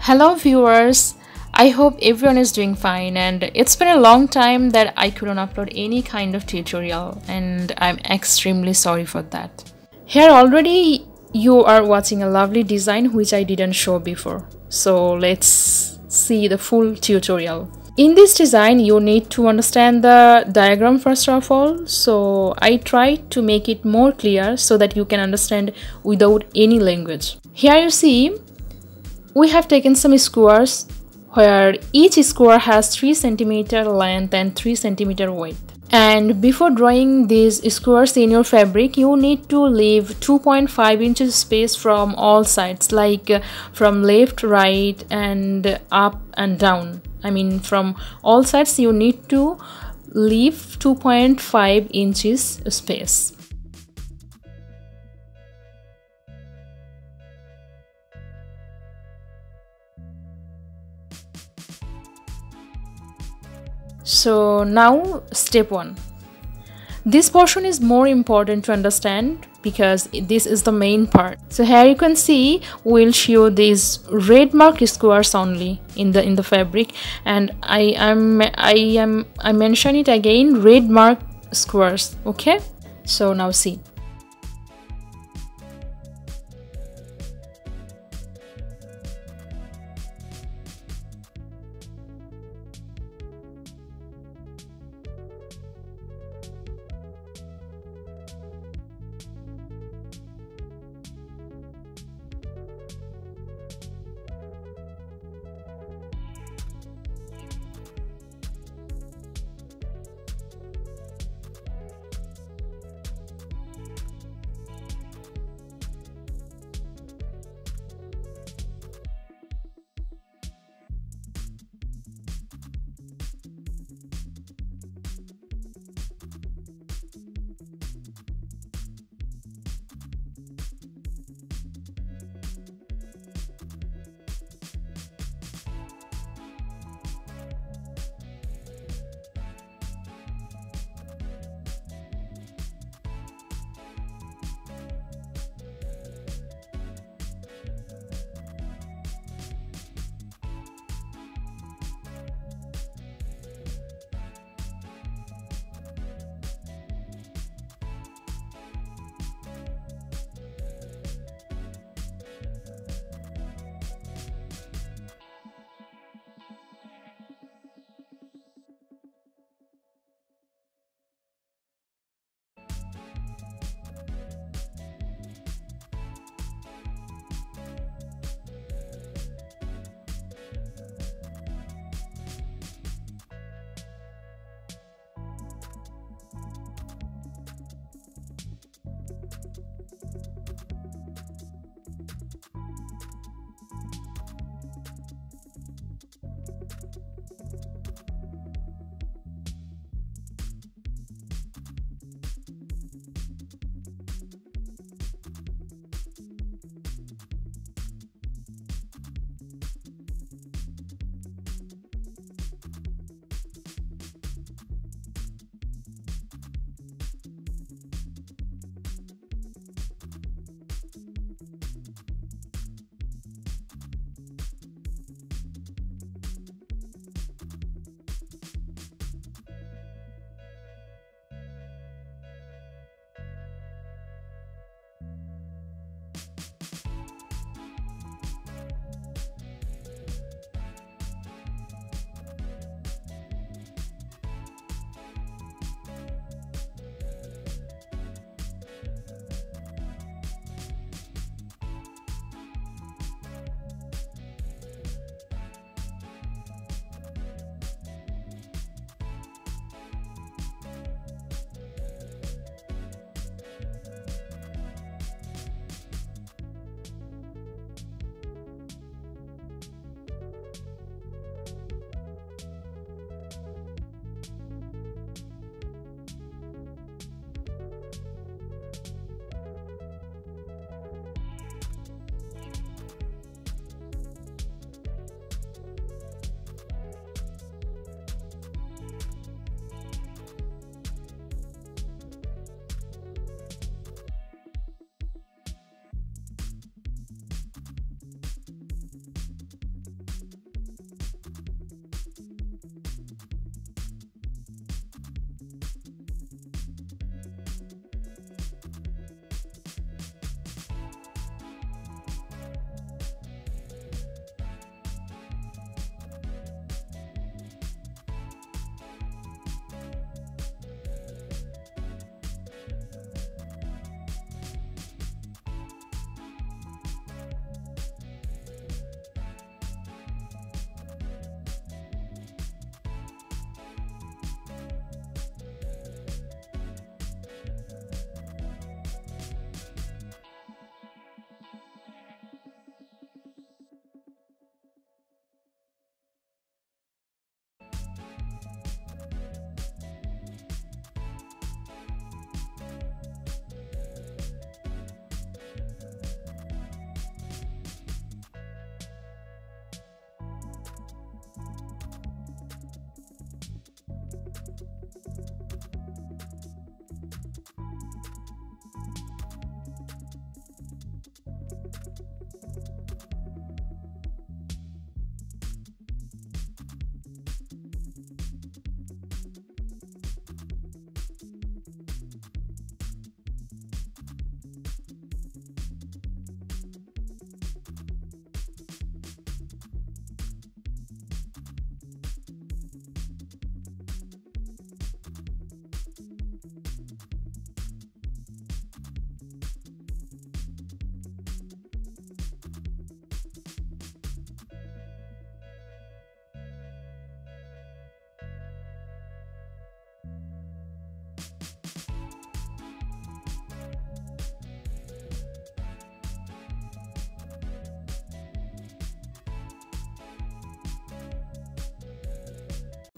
Hello viewers, I hope everyone is doing fine, and it's been a long time that I couldn't upload any kind of tutorial and I'm extremely sorry for that. Here already you are watching a lovely design which I didn't show before. So let's see the full tutorial. In this design you need to understand the diagram first of all, so I tried to make it more clear so that you can understand without any language. Here you see we have taken some squares where each square has 3 cm length and 3 cm width. And before drawing these squares in your fabric, you need to leave 2.5 inches space from all sides, like from left, right, and up and down. I mean, from all sides you need to leave 2.5 inches space. So now step 1. This portion is more important to understand because this is the main part. So here you can see we'll show these red marked squares only in the fabric, and I mention it again, red marked squares. Okay, so now see.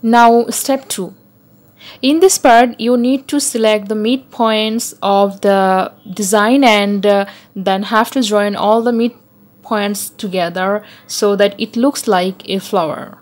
Now step 2. In this part, you need to select the midpoints of the design and then have to join all the midpoints together so that it looks like a flower.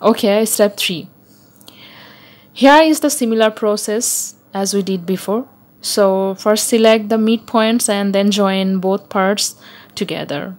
Okay, step 3. Here is the similar process as we did before. So first select the midpoints and then join both parts together.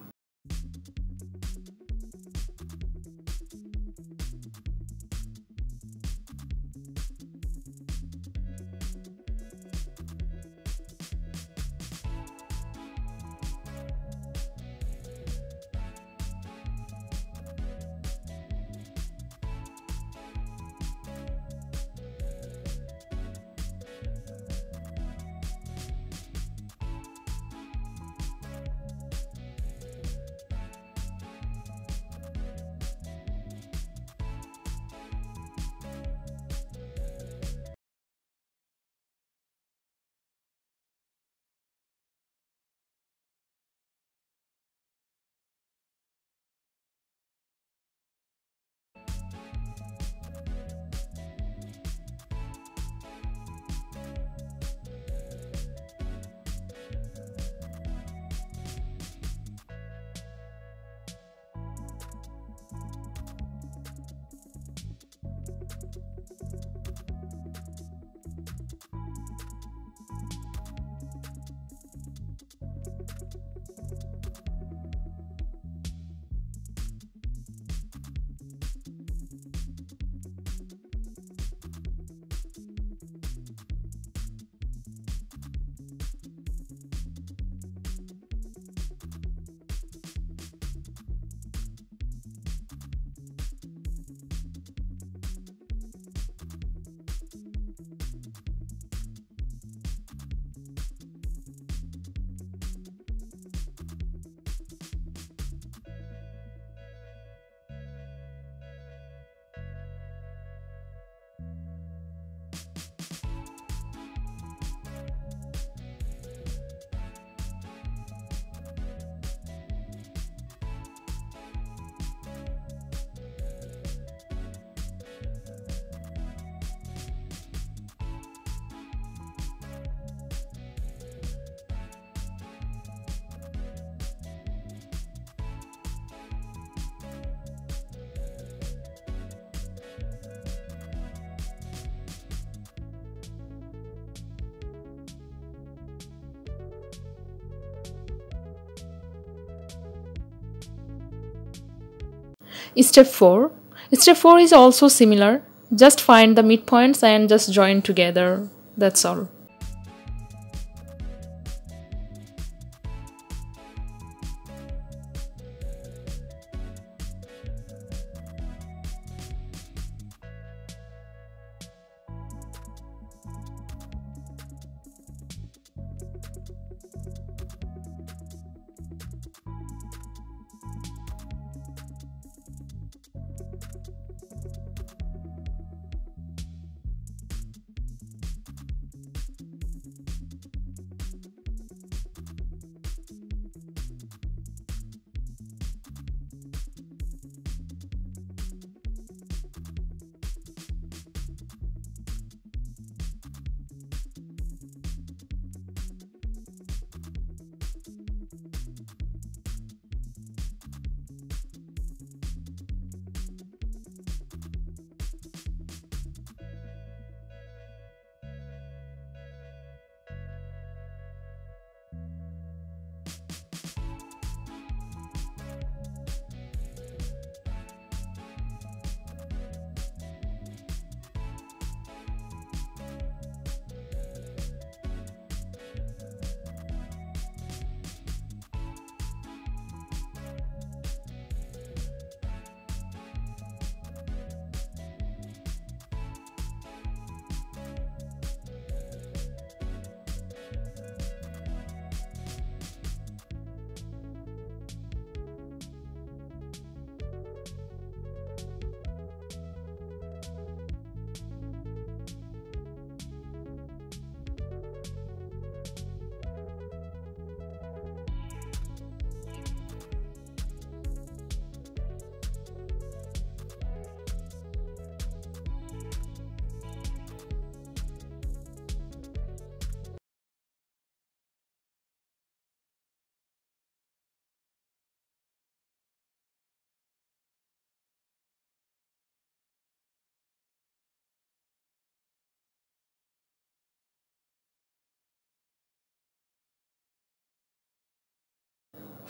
Step 4. Step 4 is also similar. Just find the midpoints and just join together. That's all.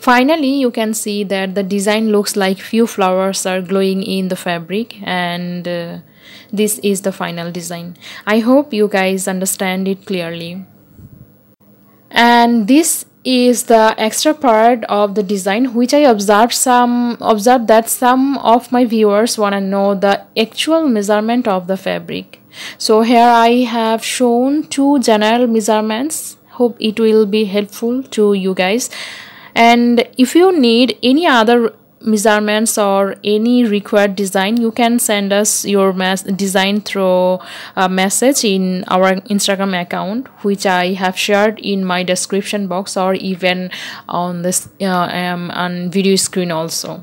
Finally, you can see that the design looks like few flowers are glowing in the fabric, and this is the final design. I hope you guys understand it clearly. And this is the extra part of the design, which I observed that some of my viewers want to know the actual measurement of the fabric. So here I have shown two general measurements. Hope it will be helpful to you guys. And if you need any other measurements or any required design, you can send us your design through a message in our Instagram account, which I have shared in my description box or even on this on video screen also.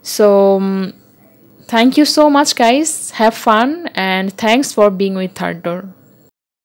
So thank you so much guys, have fun, and thanks for being with Third Door.